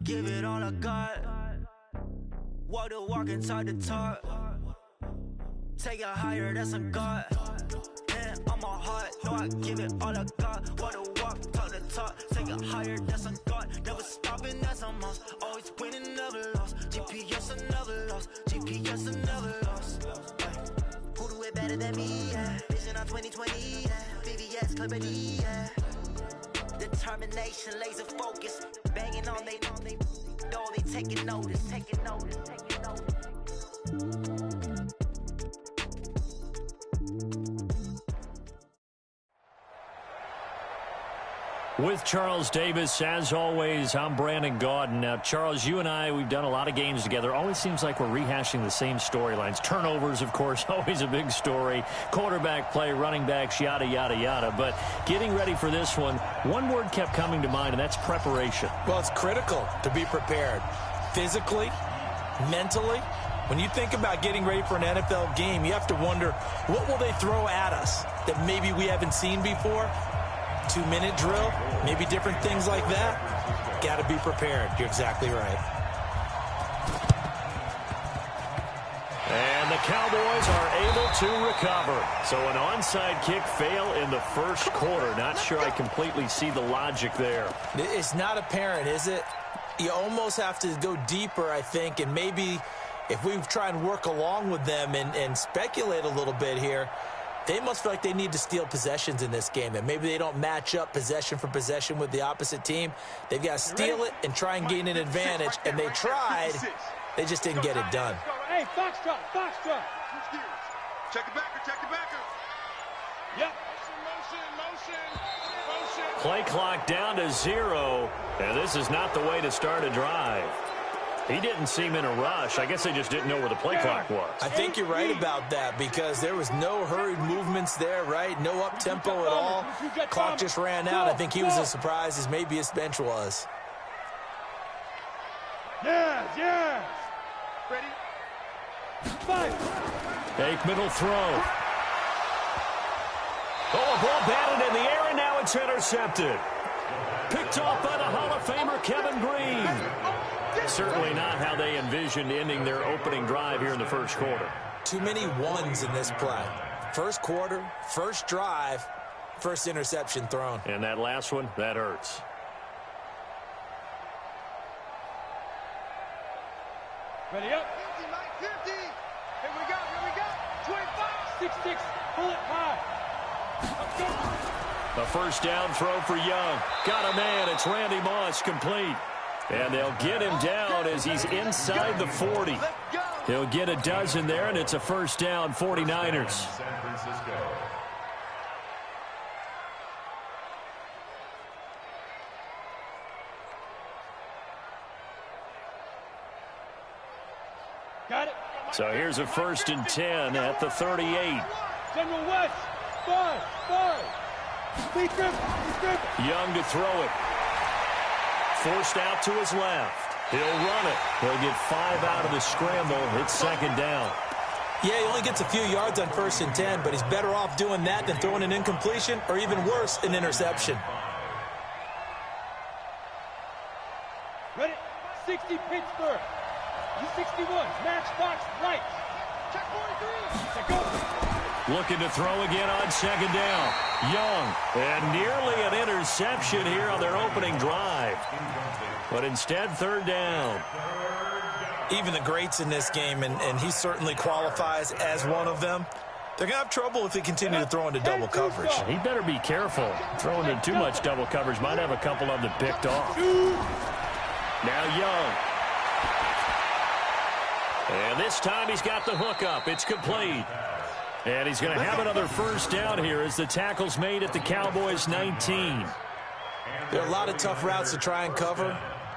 Give it all I got. Walk the walk and talk the talk. Take it higher, that's some God. Man, on my heart, know I give it all I got. Walk the walk, talk the talk. Take it higher, that's some God. Never stopping, that's a must. Always winning, never lost. GPS, I never lost. GPS, I never lost. Who do it better than me? Yeah. Vision on 2020. Yeah. VVS, Clarity. Yeah. Determination, laser focus. Banging on they know they taking notice. Taking notice. Taking notice. With Charles Davis, as always, I'm Brandon Gaudin. Now, Charles, you and I, we've done a lot of games together. Always seems like we're rehashing the same storylines. Turnovers, of course, always a big story. Quarterback play, running backs, yada, yada, yada. But getting ready for this one word kept coming to mind, and that's preparation. Well, it's critical to be prepared. Physically, mentally. When you think about getting ready for an NFL game, you have to wonder, what will they throw at us that maybe we haven't seen before? 2-minute drill, maybe different things like that. Got to be prepared. You're exactly right. And the Cowboys are able to recover. So an onside kick fail in the first quarter. Not sure I completely see the logic there. It's not apparent, is it? You almost have to go deeper, I think, and maybe if we try and work along with them and speculate a little bit here, they must feel like they need to steal possessions in this game, and maybe they don't match up possession for possession with the opposite team. They've got to steal it and try and gain an advantage, and they tried. They just didn't get it done. Hey, foxtrot. Check the backer. Yep. Motion. Play clock down to 0, and this is not the way to start a drive. He didn't seem in a rush. I guess they just didn't know where the play clock was. I think you're right about that because there was no hurried movements there, right? No up-tempo at all. Clock just ran out. I think he was as surprised as maybe his bench was. Yes. Ready? Five. Aikman will throw. Oh, a ball batted in the air, and now it's intercepted. Picked off by the Hall of Famer Kevin Greene. Certainly not how they envisioned ending their opening drive here in the first quarter. Too many ones in this play. First quarter, first drive, first interception thrown. And that last one, that hurts. Ready up. 50. Here we go. 25. 6-6. Pull it high. A first down throw for Young. Got a man. It's Randy Moss, complete. And they'll get him down as he's inside the 40. He'll get a dozen there, and it's a first down, 49ers. Got it. So here's a 1st and 10 at the 38. General West. 5. Speed grip. Young to throw it. Forced out to his left. He'll run it. He'll get 5 out of the scramble. It's second down. Yeah, he only gets a few yards on 1st and 10, but he's better off doing that than throwing an incompletion or even worse, an interception. Ready? 60 Pittsburgh. U61. Matchbox right. Check 43. Check go. Looking to throw again on second down. Young. And nearly an interception here on their opening drive. But instead, third down. Even the greats in this game, and he certainly qualifies as one of them, they're going to have trouble if they continue to throw into double coverage. He better be careful. Throwing into too much double coverage might have a couple of them picked off. Now Young. And this time he's got the hook up. It's complete. And he's going to have another first down here as the tackle's made at the Cowboys' 19. There are a lot of tough routes to try and cover.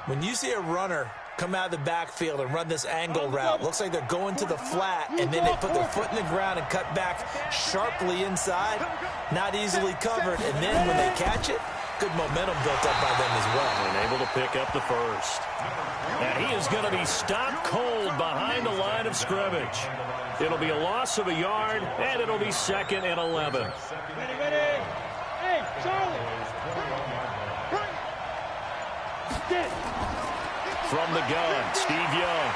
When you see a runner come out of the backfield and run this angle route, looks like they're going to the flat, and then they put their foot in the ground and cut back sharply inside. Not easily covered. And then when they catch it, good momentum built up by them as well. And able to pick up the first. And he is going to be stopped cold behind the line of scrimmage. It'll be a loss of a yard, and it'll be 2nd and 11. Ready. Hey, Charlie. Get it. from the gun. Steve Young.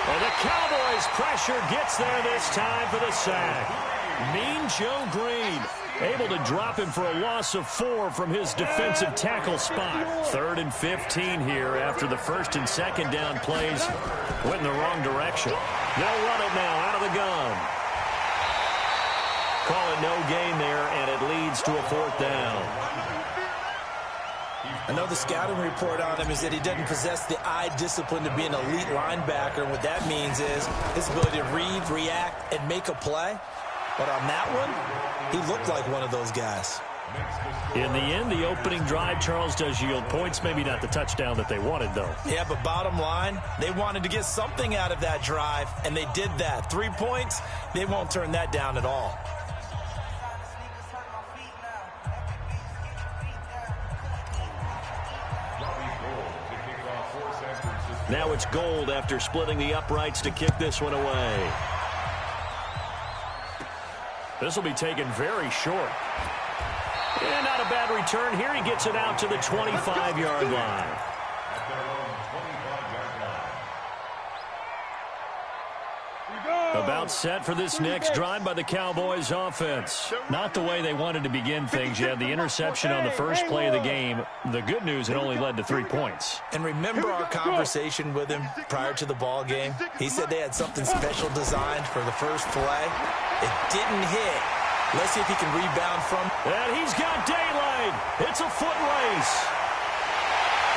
And the Cowboys' pressure gets there this time for the sack. Mean Joe Green able to drop him for a loss of 4 from his defensive tackle spot. 3rd and 15 here after the 1st and 2nd down plays went in the wrong direction. They'll run it now out of the gun. Call it no gain there, and it leads to a 4th down. I know the scouting report on him is that he doesn't possess the eye discipline to be an elite linebacker. And what that means is his ability to read, react, and make a play. But on that one, he looked like one of those guys. In the end, the opening drive, Charles, does yield points. Maybe not the touchdown that they wanted, though. Yeah, but bottom line, they wanted to get something out of that drive, and they did that. 3 points, they won't turn that down at all. Now it's Gold after splitting the uprights to kick this one away. This will be taken very short. And not a bad return here. He gets it out to the 25-yard line. About set for this next drive by the Cowboys offense. Not the way they wanted to begin things. You had the interception on the first play of the game. The good news, it only led to 3 points. And remember our conversation with him prior to the ball game? He said they had something special designed for the first play. It didn't hit. Let's see if he can rebound from. And he's got daylight. It's a foot race.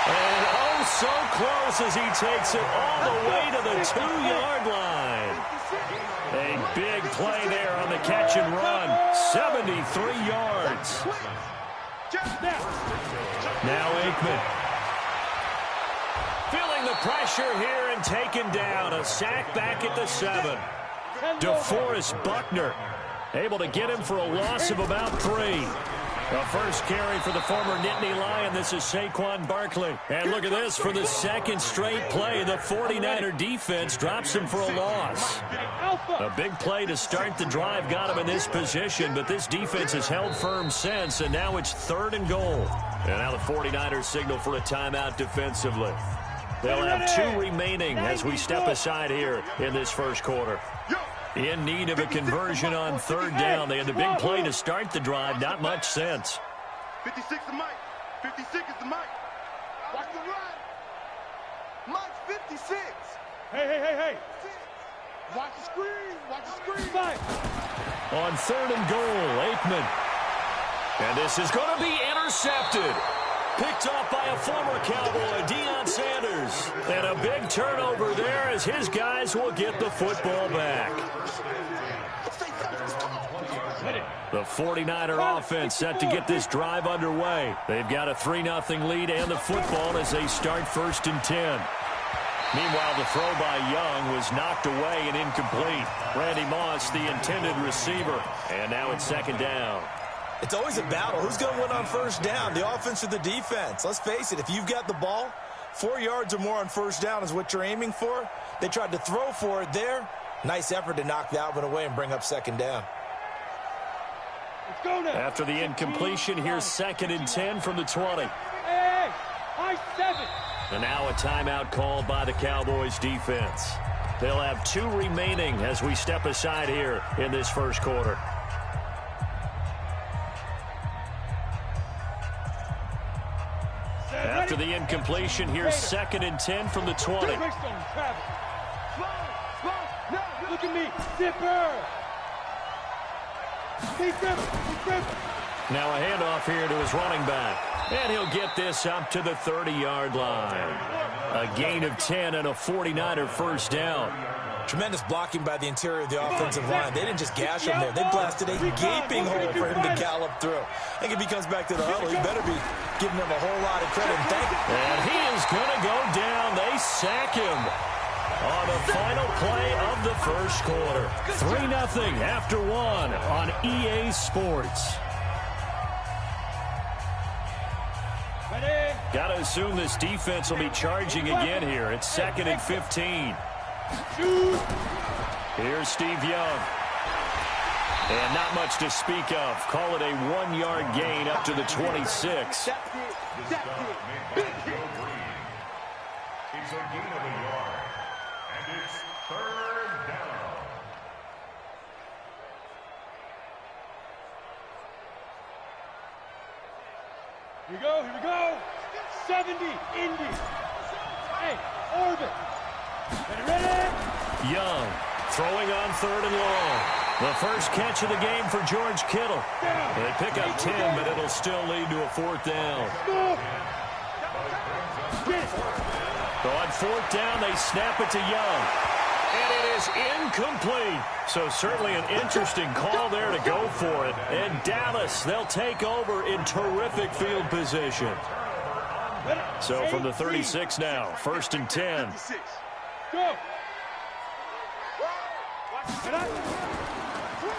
And oh, so close as he takes it all the way to the 2-yard line. A big play there on the catch and run. 73 yards. Now Aikman. Feeling the pressure here and taken down. A sack back at the 7. DeForest Buckner able to get him for a loss of about 3. The first carry for the former Nittany Lion. This is Saquon Barkley. And look at this. For the second straight play, the 49er defense drops him for a loss. A big play to start the drive got him in this position, but this defense has held firm since, and now it's 3rd and goal. And now the 49ers signal for a timeout defensively. They'll have 2 remaining as we step aside here in this first quarter. In need of a conversion on 3rd down. They had the big play to start the drive. Not much sense. 56 is Mike. 56 is the Mike. Watch the run. Mike's 56. Hey. Watch the screen. Watch the screen. 5. On 3rd and goal, Aikman. And this is going to be intercepted. Picked off by a former Cowboy, Deion Sanders. And a big turnover there as his guys will get the football back. The 49er offense set to get this drive underway. They've got a 3-0 lead and the football as they start 1st and 10. Meanwhile, the throw by Young was knocked away and incomplete. Randy Moss, the intended receiver. And now it's 2nd down. It's always a battle. Who's going to win on 1st down, the offense or the defense? Let's face it, if you've got the ball, 4 yards or more on 1st down is what you're aiming for. They tried to throw for it there. Nice effort to knock that one away and bring up 2nd down. Let's go now. After the incompletion, here's 2nd and 10 from the 20. Hey, high 7. And now a timeout called by the Cowboys defense. They'll have 2 remaining as we step aside here in this first quarter. After the incompletion, here's 2nd and 10 from the 20. Look at me. Zipper. Now a handoff here to his running back. And he'll get this up to the 30-yard line. A gain of 10 and a 49er 1st down. Tremendous blocking by the interior of the offensive line. They didn't just gash him there. They blasted a gaping hole for him to gallop through. I think if he comes back to the huddle, he better be giving him a whole lot of credit. And he is going to go down. They sack him on the final play of the first quarter. 3-0 after 1 on EA Sports. Got to assume this defense will be charging again here. It's 2nd and 15. Here's Steve Young. And not much to speak of. Call it a 1-yard gain up to the 26. It's a gain of a yard. And it's third down. Here we go, here we go. 70, Indy. Hey, orbit. Ready? Young throwing on 3rd and long. The first catch of the game for George Kittle. They pick up 10, but it'll still lead to a 4th down. So on 4th down, they snap it to Young. And it is incomplete. So certainly an interesting call there to go for it. And Dallas, they'll take over in terrific field position. So from the 36 now, 1st and 10. Go.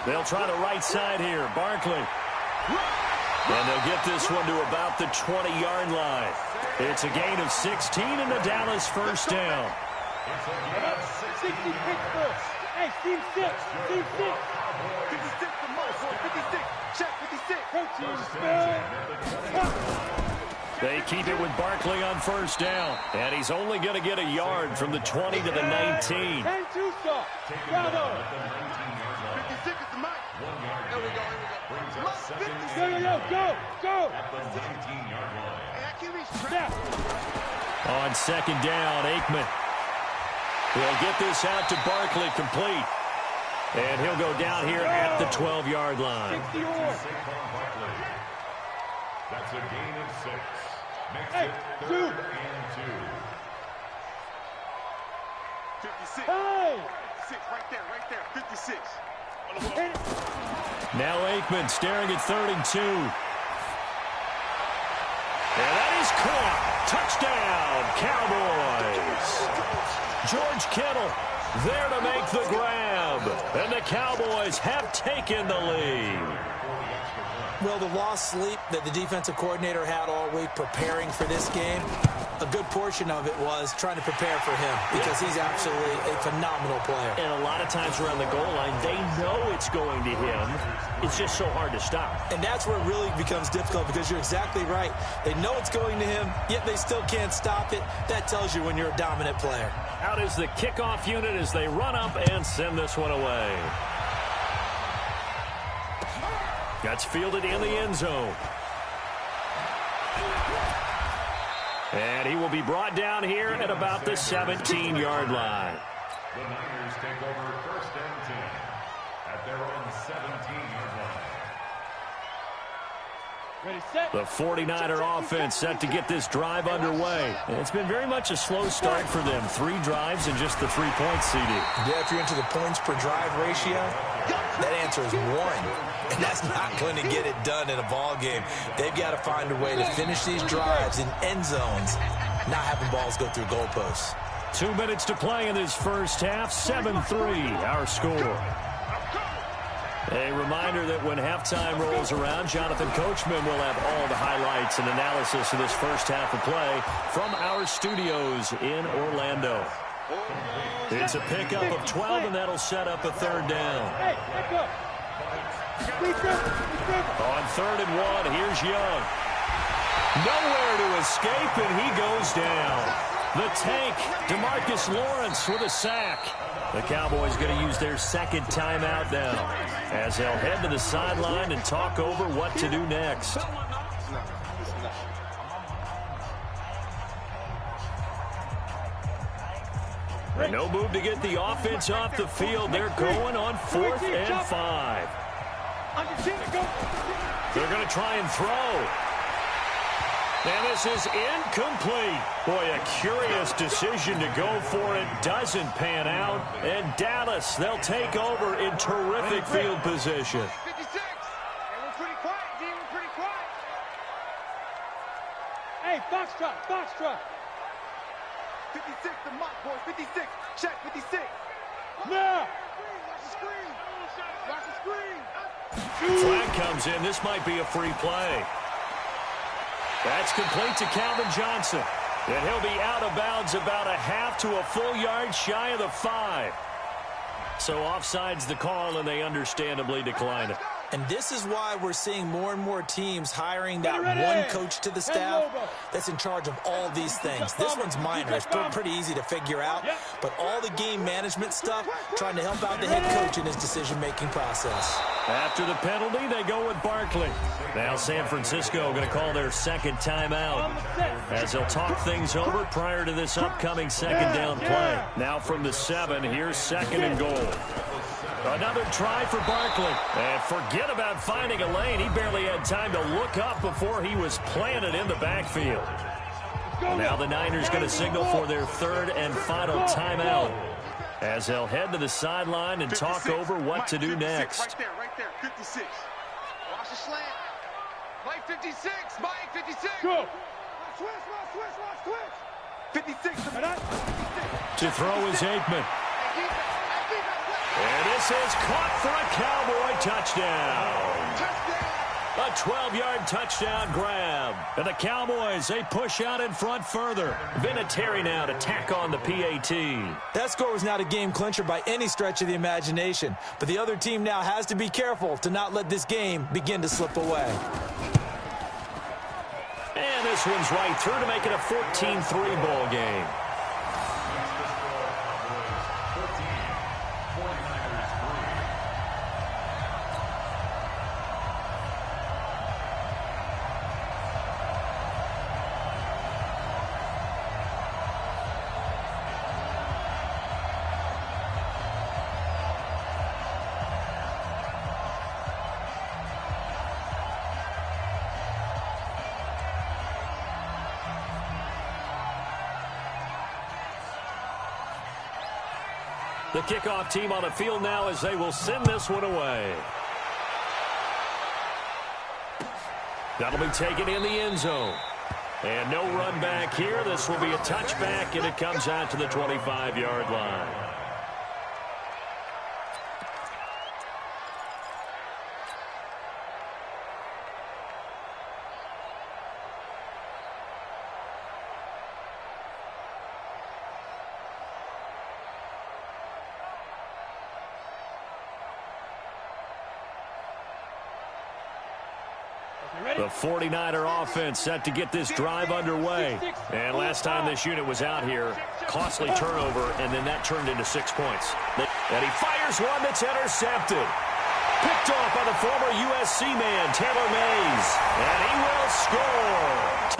They'll try the right side here. Barkley. And they'll get this one to about the 20-yard line. It's a gain of 16 and the Dallas first down. 60 Pittsburgh. Hey, team 6. Team 6. 56 for Marshall. 56. Check 56. They keep it with Barkley on 1st down. And he's only going to get a yard from the 20 to the 19. 10-2 stop. Bravo. 56 is the mic. 1 yard. There we go. Go. At the 19-yard line. Hey, I can't reach Snap. On 2nd down, Aikman. He'll get this out to Barkley complete. And he'll go down here at the 12-yard line. 60 more. That's a gain of 6. Makes Hey, it 3rd two. and 2. 56. Hey. 6 right there. 56. Hit it. Now Aikman staring at 3rd and 2. And that is caught. Touchdown, Cowboys. George Kittle there to make the grab. And the Cowboys have taken the lead. Well, the lost sleep that the defensive coordinator had all week preparing for this game, a good portion of it was trying to prepare for him because he's absolutely a phenomenal player. And a lot of times around the goal line, they know it's going to him. It's just so hard to stop. And that's where it really becomes difficult because you're exactly right. They know it's going to him, yet they still can't stop it. That tells you when you're a dominant player. Out is the kickoff unit as they run up and send this one away. That's fielded in the end zone. And he will be brought down here at about the 17-yard line. The Niners take over 1st and 10 at their own 17-yard line. Ready, set. The 49er offense set to get this drive underway. And it's been very much a slow start for them. 3 drives and just the 3 points, CD. Yeah, if you're into the points per drive ratio, that answer is 1. And that's not going to get it done in a ball game. They've got to find a way to finish these drives in end zones, not having balls go through goalposts. 2 minutes to play in this first half. 7-3, our score. A reminder that when halftime rolls around, Jonathan Coachman will have all the highlights and analysis of this first half of play from our studios in Orlando. It's a pickup of 12, and that'll set up a 3rd down. Hey, back up. On 3rd and 1, here's Young. Nowhere to escape, and he goes down. The tank, DeMarcus Lawrence with a sack. The Cowboys going to use their 2nd timeout now as they'll head to the sideline and talk over what to do next. And no move to get the offense off the field. They're going on 4th and 5. They're going to try and throw. And this is incomplete. Boy, a curious decision to go for it. Doesn't pan out. And Dallas, they'll take over in terrific field position. 56. We're pretty quiet, D. We're pretty quiet. Hey, Foxtrot. 56, the mock boys. 56. Check 56. Now. Watch the screen. Watch the screen. Flag comes in. This might be a free play. That's complete to Calvin Johnson. And he'll be out of bounds about a half to a full yard shy of the 5. So offside's the call, and they understandably decline it. And this is why we're seeing more and more teams hiring that one coach to the staff that's in charge of all these things. This one's minor. It's still pretty easy to figure out. But all the game management stuff, trying to help out the head coach in his decision-making process. After the penalty, they go with Barkley. Now San Francisco going to call their second timeout as they'll talk things over prior to this upcoming second down play. Now from the 7, here's second and goal. Another try for Barkley. And forget about finding a lane. He barely had time to look up before he was planted in the backfield. Now the Niners going to signal for their third and final timeout as they'll head to the sideline and talk over what to do next. Right there, 56. Watch the slant. Mike 56, Mike 56. Go. Switch. 56. To throw is Aikman. And this is caught for a Cowboy touchdown. A 12-yard touchdown grab. And the Cowboys, they push out in front further. Vinatieri now to tack on the PAT. That score was not a game clincher by any stretch of the imagination. But the other team now has to be careful to not let this game begin to slip away. And this one's right through to make it a 14-3 ball game. The kickoff team on the field now as they will send this one away. That'll be taken in the end zone. And no run back here. This will be a touchback, and it comes out to the 25-yard line. The 49er offense set to get this drive underway. And last time this unit was out here, costly turnover, and then that turned into 6 points. And he fires one that's intercepted. Picked off by the former USC man, Taylor Mays. And he will score.